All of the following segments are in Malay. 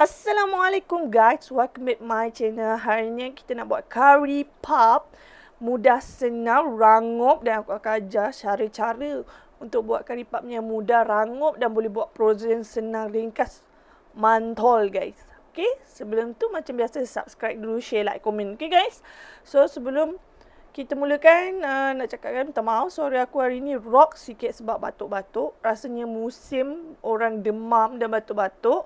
Assalamualaikum guys, welcome back my channel. Hari ni kita nak buat curry puff. Mudah, senang, rangup dan aku akan ajar cara-cara untuk buat curry puff yang mudah, rangup dan boleh buat frozen, senang, ringkas, mantol guys. Okay, sebelum tu macam biasa subscribe dulu, share, like, komen. Okay guys, so sebelum kita mulakan, nak cakapkan minta maaf suara aku hari ni rock sikit sebab batuk-batuk. Rasanya musim orang demam dan batuk-batuk.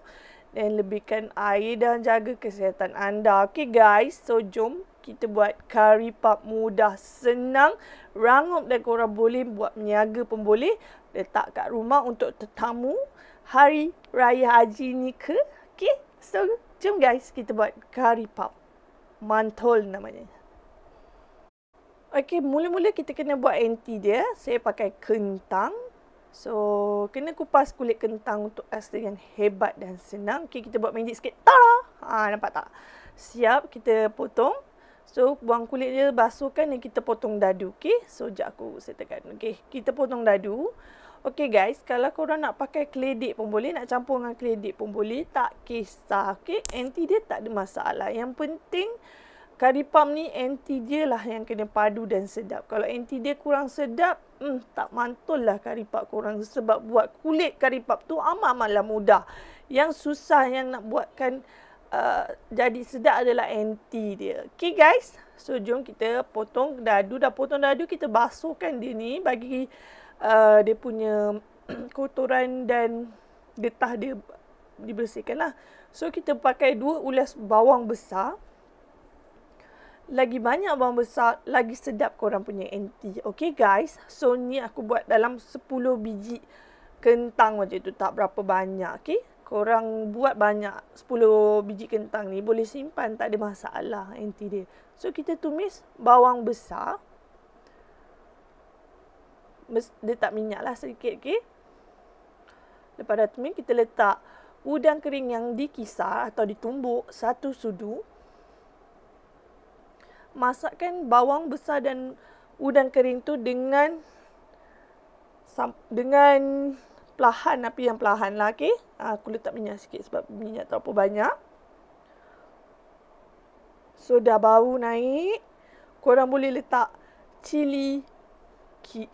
Dan lebihkan air dan jaga kesihatan anda. Okay guys, so jom kita buat curry puff mudah, senang, rangup dan korang boleh buat meniaga pun boleh. Letak kat rumah untuk tetamu hari raya haji ni ke. Okay, so jom guys kita buat curry puff. Mantol namanya. Okay, mula-mula kita kena buat anti dia. Saya pakai kentang. So, kena kupas kulit kentang untuk rasa yang hebat dan senang. Okay, kita buat magic sikit. Tada! Nampak tak? Siap, kita potong. So, buang kulit dia, basuhkan dan kita potong dadu. Okay, so sekejap aku settlekan. Okay, kita potong dadu. Okay guys, kalau korang nak pakai keledek pun boleh, nak campur dengan keledek pun boleh. Tak kisah. Okay, anti dia tak ada masalah. Yang penting, curry puff ni anti dia lah yang kena padu dan sedap. Kalau anti dia kurang sedap, tak mantul lah curry puff korang. Sebab buat kulit curry puff tu amat-amatlah mudah. Yang susah yang nak buatkan jadi sedap adalah anti dia. Okay guys, so jom kita potong dadu. Dah potong dadu, kita basuhkan dia ni bagi dia punya kotoran dan getah dia dibersihkan lah. So kita pakai 2 ulas bawang besar. Lagi banyak bawang besar, lagi sedap korang punya anti. Okay guys, so ni aku buat dalam 10 biji kentang macam tu. Tak berapa banyak, okay. Korang buat banyak, 10 biji kentang ni boleh simpan, tak ada masalah anti dia. So kita tumis bawang besar. Letak minyak lah sedikit, okay. Lepas dah tumis, kita letak udang kering yang dikisar atau ditumbuk 1 sudu. Masakkan bawang besar dan udang kering tu dengan perlahan, api yang perlahan lah, okay. Aku letak minyak sikit sebab minyak terlalu banyak. So dah bau naik, korang boleh letak cili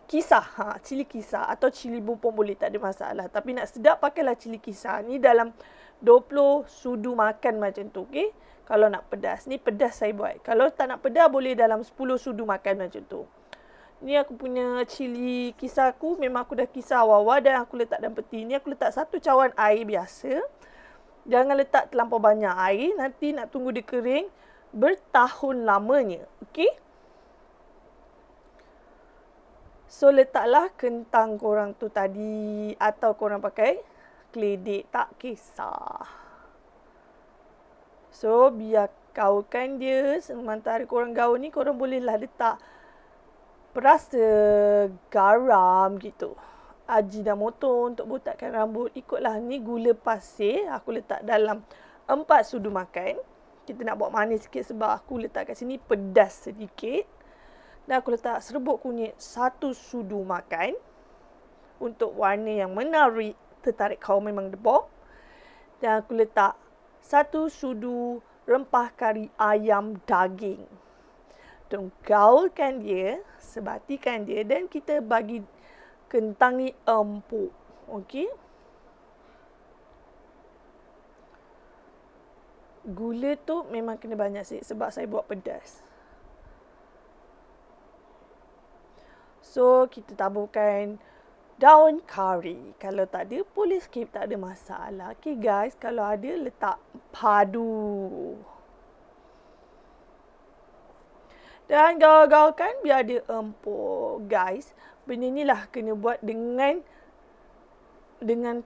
kisar. Cili kisar atau cili bubuk pun boleh, tak ada masalah. Tapi nak sedap pakailah cili kisar. Ni dalam 20 sudu makan macam tu, okay. Kalau nak pedas. Ni pedas saya buat. Kalau tak nak pedas, boleh dalam 10 sudu makan macam tu. Ni aku punya cili kisar aku. Memang aku dah kisar awal-awal dan aku letak dalam peti. Ni aku letak 1 cawan air biasa. Jangan letak terlampau banyak air. Nanti nak tunggu dia kering bertahun lamanya. Okey? So, letaklah kentang korang tu tadi. Atau korang pakai keledek. Tak kisah. So, biar gaulkan dia. Sementara korang gaul ni, korang bolehlah letak perasa garam gitu. Ajinomoto untuk botakkan rambut. Ikutlah, ni gula pasir. Aku letak dalam 4 sudu makan. Kita nak buat manis sikit sebab aku letak kat sini pedas sedikit. Dan aku letak serbuk kunyit 1 sudu makan. Untuk warna yang menarik, tertarik kau memang the bomb. Dan aku letak 1 sudu rempah kari ayam daging. Dan gaulkan dia, sebatikan dia dan kita bagi kentang ni empuk. Okey. Gula tu memang kena banyak sikit sebab saya buat pedas. So, kita taburkan daun kari. Kalau tak ada, boleh skip, tak ada masalah. Okay guys, kalau ada, letak padu. Dan gaul-gaulkan biar dia empuk. Guys, benda ni lah kena buat dengan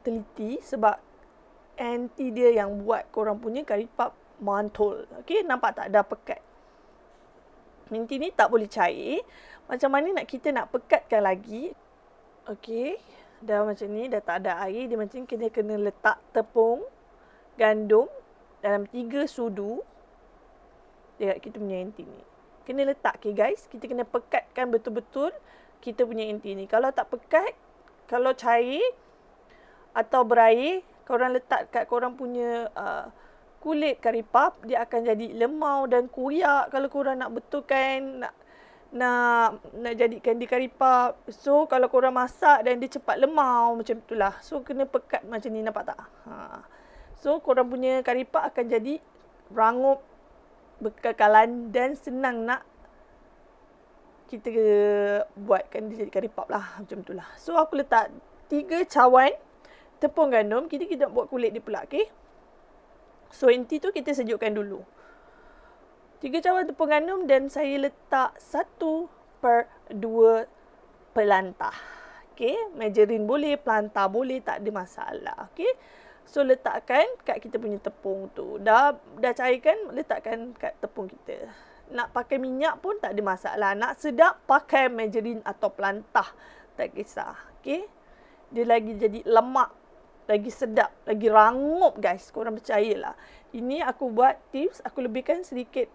teliti sebab anti dia yang buat korang punya curry puff mantul. Okay, nampak tak? Dah pekat. Anti ni tak boleh cair. Macam mana kita nak pekatkan lagi. Okey, dah macam ni, dah tak ada air. Dia macam kena letak tepung gandum dalam 3 sudu. Dekat kita punya anti ni. Kena letak, okay guys. Kita kena pekatkan betul-betul kita punya anti ni. Kalau tak pekat, kalau cair atau berair, korang letak kat korang punya kulit kari puff dia akan jadi lemau dan koyak kalau korang nak betulkan, nak jadikan dia kari puff. So kalau korang masak dan dia cepat lemau macam itulah. So kena pekat macam ni, nampak tak? So korang punya kari puff akan jadi rangup, berkekalan dan senang nak kita buatkan dia jadi kari puff lah, macam itulah. So aku letak 3 cawan tepung gandum. Kita buat kulit dia pula, okey. So inti tu kita sejukkan dulu. 3 cawan tepung gandum dan saya letak 1/2 pelantah. Okey, margarin boleh, pelantah boleh, tak ada masalah. Okey. So letakkan kat kita punya tepung tu. Dah cairkan, letakkan kat tepung kita. Nak pakai minyak pun tak ada masalah. Nak sedap pakai margarin atau pelantah, tak kisah. Okey. Dia lagi jadi lemak, lagi sedap, lagi rangup guys. Korang percayalah. Ini aku buat tips, aku lebihkan sedikit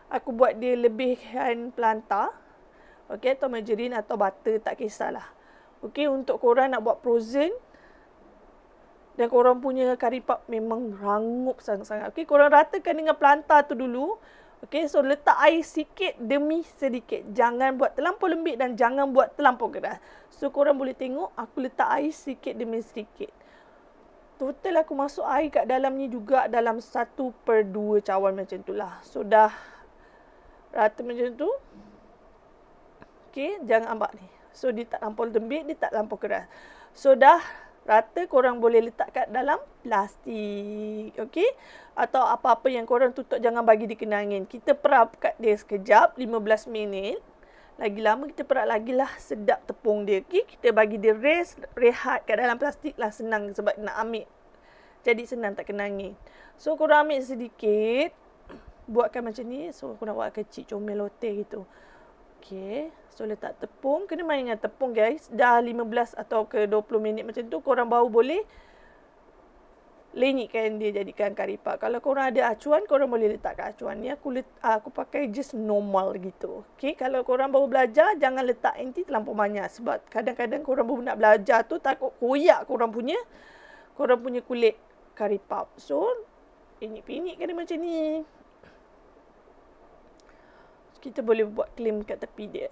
aku buat dia lebihkan pelantah. Okey, atau margarin atau butter, tak kisahlah. Okey, untuk korang nak buat frozen dan korang punya kari puff memang rangup sangat-sangat. Okey, korang ratakan dengan pelantah tu dulu. Okey, so letak air sikit demi sedikit. Jangan buat terlampau lembik dan jangan buat terlampau keras. So korang boleh tengok aku letak air sikit demi sedikit. Total aku masuk air kat dalam ni juga dalam 1/2 cawan macam tu lah. So dah rata macam tu. Okey, jangan ambak ni. So dia tak terlampau lembik, dia tak terlampau keras. So dah rata, korang boleh letak kat dalam plastik. Okey? Atau apa-apa yang korang tutup, jangan bagi dia kena angin. Kita perap kat dia sekejap, 15 minit. Lagi lama kita perap lagi lah, sedap tepung dia. Okey? Kita bagi dia rehat kat dalam plastik lah, senang sebab nak ambil. Jadi senang, tak kena angin. So korang ambil sedikit. Buatkan macam ni. So aku nak buat kecil, comel lote gitu. Okey. So letak tepung. Kena main dengan tepung guys. Dah 15 atau ke 20 minit macam tu, korang baru boleh lenyitkan dia jadikan kari puff. Kalau korang ada acuan, korang boleh letakkan acuan. Ni aku pakai just normal gitu. Okey, kalau korang baru belajar, jangan letak anti terlampau banyak. Sebab kadang-kadang korang baru nak belajar tu, takut koyak korang punya kulit kari puff. So, pinit-pinit kena macam ni. Kita boleh buat klaim kat tepi dia.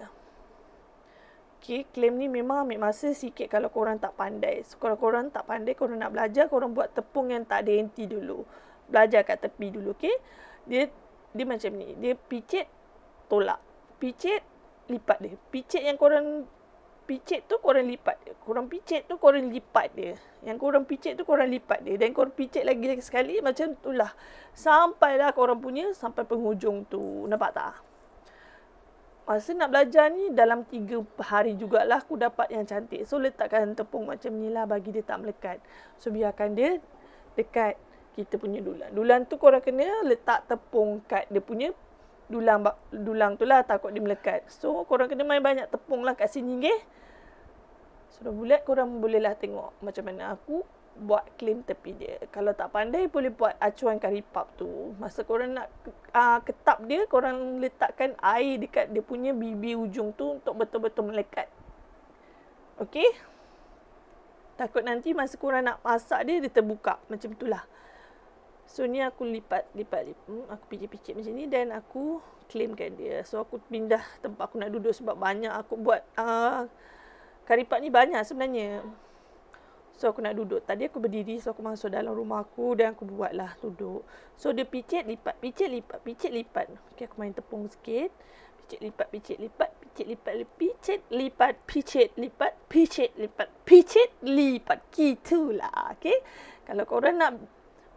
Okey, klaim ni memang ambil masa sikit kalau korang tak pandai. So, kalau korang tak pandai, korang nak belajar, korang buat tepung yang tak ada anti dulu. Belajar kat tepi dulu, okey? Dia macam ni. Dia picit, tolak. Picit, lipat dia. Picit yang korang picit tu, korang lipat dia. Korang picit tu, korang lipat dia. Yang korang picit tu, korang lipat dia. Dan korang picit lagi sekali, macam itulah. Sampailah korang punya, sampai penghujung tu. Nampak tak? Masa nak belajar ni, dalam 3 hari jugalah aku dapat yang cantik. So, letakkan tepung macam ni lah, bagi dia tak melekat. So, biarkan dia dekat kita punya dulang. Dulang tu korang kena letak tepung kat dia punya dulang tu lah, takut dia melekat. So, korang kena main banyak tepung lah kat sini, okay? Sudah bulat, korang bolehlah tengok macam mana aku buat klaim tepi dia. Kalau tak pandai, boleh buat acuan kari puff tu. Masa korang nak ketap dia, korang letakkan air dekat dia punya bibir ujung tu untuk betul-betul melekat. Okey? Takut nanti masa korang nak masak dia terbuka. Macam itulah. So, ni aku lipat. Aku picit-picit macam ni dan aku klaimkan dia. So, aku pindah tempat aku nak duduk sebab banyak aku buat kari puff ni banyak sebenarnya. So, aku nak duduk. Tadi aku berdiri. So, aku masuk dalam rumah aku dan aku buatlah duduk. So, dia picit, lipat. Picit, lipat. Picit, lipat. Okay, aku main tepung sikit. Picit, lipat. Picit, lipat. Picit, lipat. Picit, lipat. Picit, lipat. Picit, lipat. Picit, lipat. Gitulah. Okay. Kalau korang nak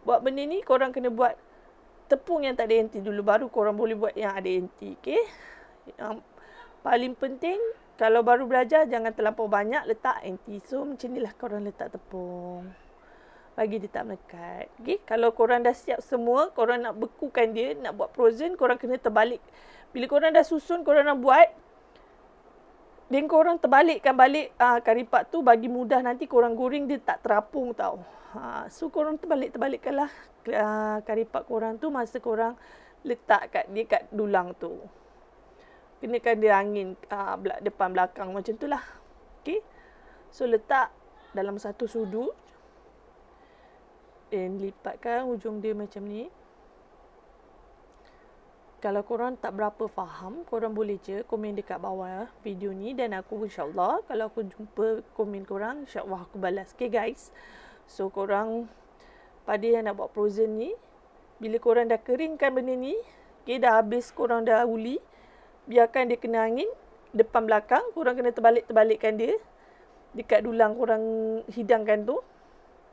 buat benda ni, korang kena buat tepung yang tak ada anti dulu. Baru korang boleh buat yang ada anti. Okay. Yang paling penting, kalau baru belajar, jangan terlampau banyak letak anti. So, macam inilah korang letak tepung. Bagi dia tak melekat. Okay? Kalau korang dah siap semua, korang nak bekukan dia, nak buat frozen, korang kena terbalik. Bila korang dah susun, korang nak buat, dan korang terbalikkan balik kari puff tu, bagi mudah nanti korang goreng, dia tak terapung tau. So, korang terbalikkanlah kari puff korang tu masa korang letak kat dia kat dulang tu. Kenakan dia angin depan belakang macam tu lah. Okay. So, letak dalam satu sudut. Dan lipatkan ujung dia macam ni. Kalau korang tak berapa faham, korang boleh je komen dekat bawah video ni. Dan aku insyaAllah, kalau aku jumpa komen korang, insyaAllah aku balas. Okay guys. So korang, pada yang nak buat frozen ni, bila korang dah keringkan benda ni, okay, dah habis korang dah uli, biarkan dia kena angin, depan belakang, korang kena terbalik-terbalikkan dia. Dekat dulang korang hidangkan tu.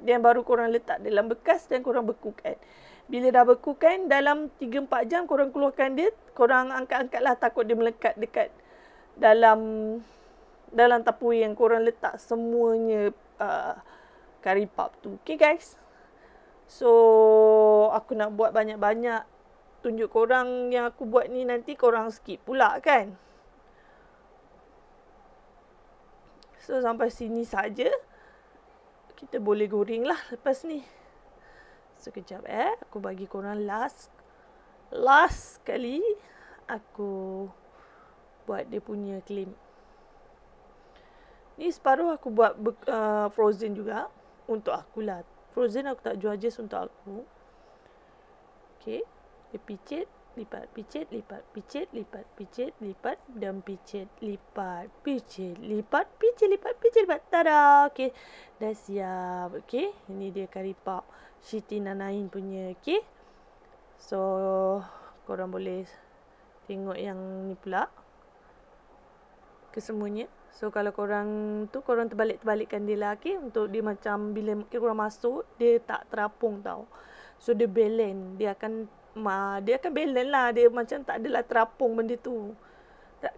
Dan baru korang letak dalam bekas dan korang bekukan. Bila dah bekukan, dalam 3-4 jam korang keluarkan dia. Korang angkat-angkatlah, takut dia melekat dekat dalam tapur yang korang letak semuanya curry puff tu. Okay guys. So, aku nak buat banyak-banyak tunjuk korang yang aku buat ni, nanti korang skip pula kan. So, sampai sini saja. Kita boleh goreng lah lepas ni. Sekejap aku bagi korang last kali aku buat dia punya claim. Ni separuh aku buat frozen juga untuk aku lah. Frozen aku tak jual, just untuk aku. Okay, dia picit, lipat, picit, lipat, picit, lipat, picit, lipat, dan picit, lipat, picit, lipat, picit, lipat, picit, lipat. Tada! Okay, dah siap. Okay, ini dia curry puff Siti Nanain punya. Okay, so korang boleh tengok yang ni pula kesemuanya. So kalau korang tu, korang terbalik-terbalikkan dia lah. Okay, untuk dia macam bila korang masuk, dia tak terapung tau. So dia balance, dia akan balance lah. Dia macam tak adalah terapung benda tu.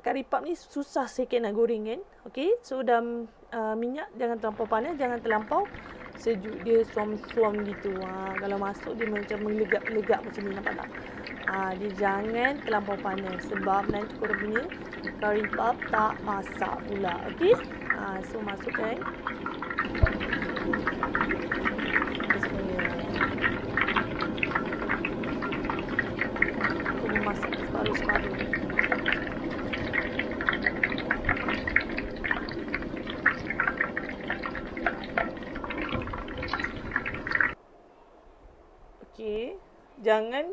Curry puff ni susah sikit nak goreng kan. Okay, so dalam minyak jangan terlampau panas, jangan terlampau sejuk. Dia suam-suam gitu. Kalau masuk dia macam melegak-legak macam ni, nampak tak? Dia jangan terlampau panas sebab nanti korang punya curry puff tak masak pula. Okay, so masukkan. Masak separuh-separuh. Okey, jangan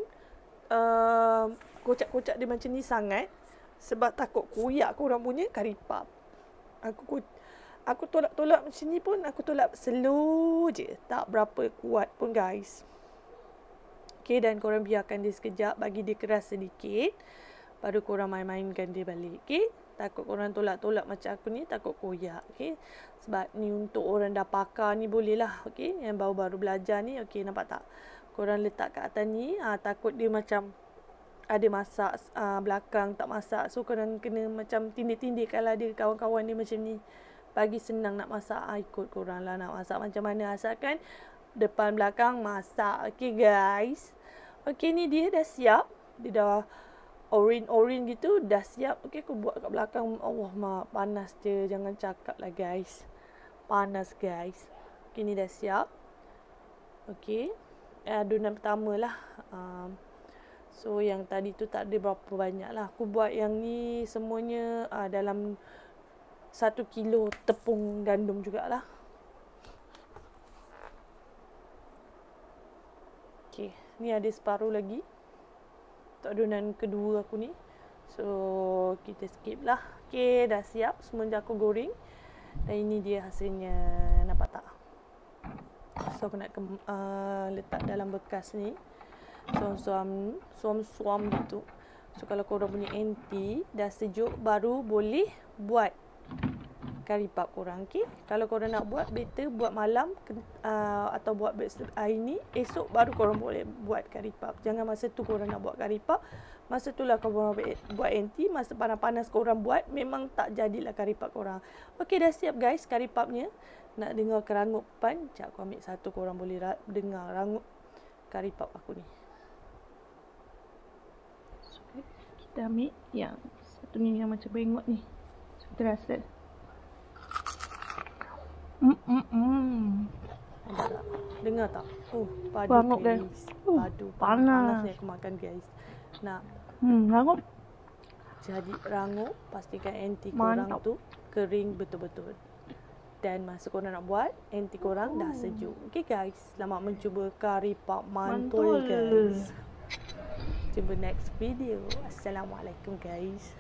kocak-kocak dia macam ni sangat sebab takut koyak korang punya curry puff. Aku tolak-tolak macam ni pun aku tolak slow je, tak berapa kuat pun guys. Okay, dan korang biarkan dia sekejap, bagi dia keras sedikit. Baru korang main-mainkan dia balik. Okay, takut korang tolak-tolak macam aku ni, takut koyak. Okay, sebab ni untuk orang dah pakar ni boleh lah. Okay, yang baru-baru belajar ni. Okay, nampak tak? Korang letak kat atas ni, takut dia macam ada masak belakang tak masak. So korang kena macam tindik-tindik kalau ada kawan-kawan dia macam ni. Bagi senang nak masak, ikut korang lah nak masak macam mana. Asalkan depan belakang masak. Okay guys. Okay, ni dia dah siap. Dia dah orange gitu. Dah siap. Okay, aku buat kat belakang. Allah mak, panas je. Jangan cakap lah guys. Panas guys. Okay, ni dah siap. Okay, adunan pertama lah. So yang tadi tu tak ada berapa banyak lah. Aku buat yang ni semuanya dalam 1 kilo tepung gandum jugalah. Okay, ni ada separuh lagi untuk adunan kedua aku ni. So kita skip lah. Okay, dah siap. Semua dah aku goreng. Dan ini dia hasilnya. Nampak tak? So aku nak letak dalam bekas ni. Suam-suam gitu. So kalau korang punya anti dah sejuk, baru boleh buat curry puff korang. Okay, kalau korang nak buat, better buat malam atau buat hari ni, esok baru korang boleh buat curry puff. Jangan masa tu korang nak buat curry puff, masa tu lah korang buat anti. Masa panas-panas korang buat, memang tak jadilah curry puff korang. Okay, dah siap guys curry puffnya. Nak dengar kerangup pan, sekejap aku ambil satu, korang boleh dengar rangup curry puff aku ni. So, kita ambil yang satu ni yang macam bengok ni. So, kita rasa. Dengar tak? Padu rangup guys. Padu. Panas ni aku makan guys. Nak rangup. Jadi rangup, pastikan anti korang tu kering betul-betul. Dan masa korang nak buat, anti korang dah sejuk. Okay guys, selamat mencuba kari pak mantul guys. Jumpa next video. Assalamualaikum guys.